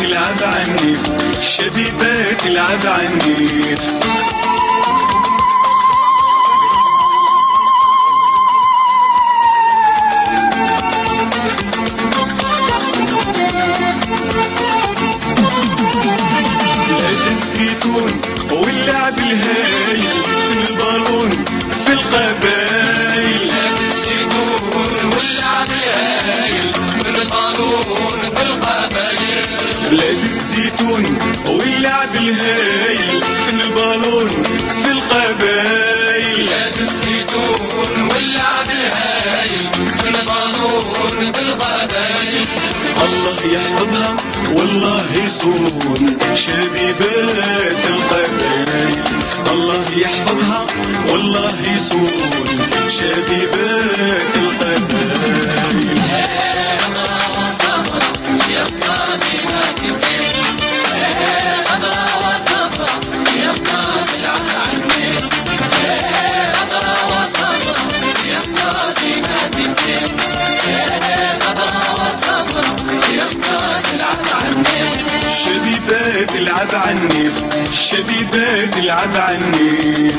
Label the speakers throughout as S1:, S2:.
S1: العب عني، شبيبات العب عني. واللعب الهايل في البالون في القبايل،
S2: بلاد الزيتون واللعب الهايل في البالون في القبايل.
S1: بلاد الزيتون واللعب الهايل في البالون في القبايل،
S2: بلاد الزيتون واللعب الهايل في البالون في القبايل.
S1: الله يحفظها والله يصون شبيبات القبايل، الله يحفظها والله يصون شبيبات القبايل.
S2: خضرا وصفرا يا صنادي ما تبكي، خضرا وصفرا يا صنادي العب عني، خضرا وصفرا يا صنادي ما تبكي، خضرا وصفرا يا صنادي العب عني.
S1: شبيبات العب عني، شبيبات العب عني.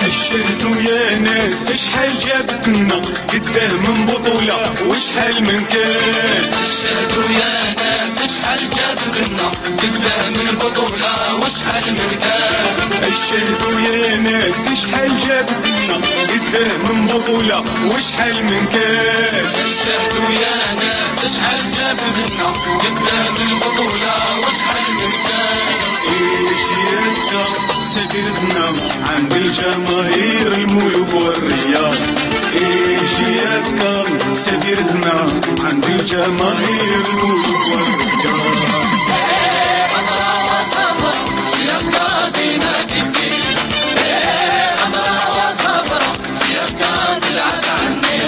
S1: اشهدوا يا ناس اشحال جابتنا قداه من بطولة واشحال من كاس،
S2: اشهدوا يا ناس اشحال جابتنا قداه من بطولة واشحال من كاس.
S1: اشهدوا يا ناس اشحال جابتنا قداه من بطولة واشحال من كاس.
S2: اشهدوا يا ناس اشحال جابتنا قدام البطولة واشحال من كاس.
S1: ايش يسكى سفيرتنا عند الجماهير الملوك والرياض، ايش يسكى سفيرتنا عند الجماهير الملوك والرياض.
S2: خضرا وصفرا يا صنادي ما تبكي، خضرا وصفرا يا صنادي العب عني،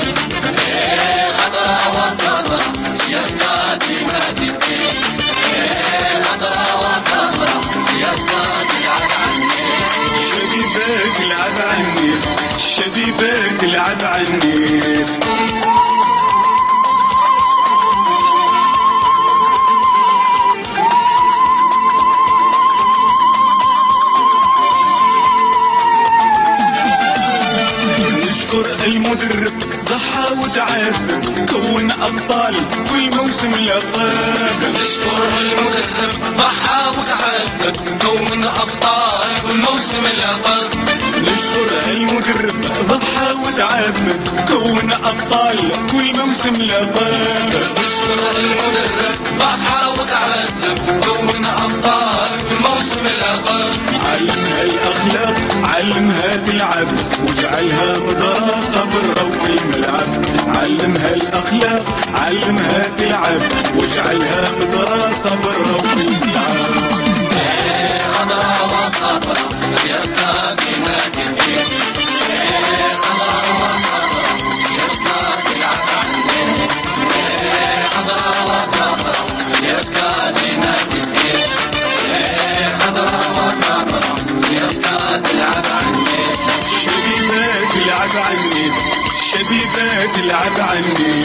S2: خضرا وصفرا يا صنادي ما تبكي، خضرا وصفرا يا صنادي العب عني.
S1: شبيبات العب عني، شبيبات العب عني. نشكر المدرب ضحى وتعب كون أبطال كل موسم لقب.
S2: نشكر المدرب ضحى وتعب كون أبطال كل موسم لقب.
S1: نشكر المدرب ضحى وتعب كون أبطال كل موسم لقب.
S2: نشكر المدرب ضحى وتعب كون أبطال كل موسم لقب.
S1: علمها الأخلاق علمها تلعب واجعلها مدرسة برا في الملعب، علمها الأخلاق علمها تلعب واجعلها مدرسة برا في الملعب.
S2: خضرا وصفرا يا صنادي ما تبكي، خضرا وصفرا يا صنادي العب عني، خضرا وصفرا يا صنادي ما تبكي، خضرا وصفرا يا صنادي العب عني.
S1: شبيبات العب عني، شبيبات العب عني.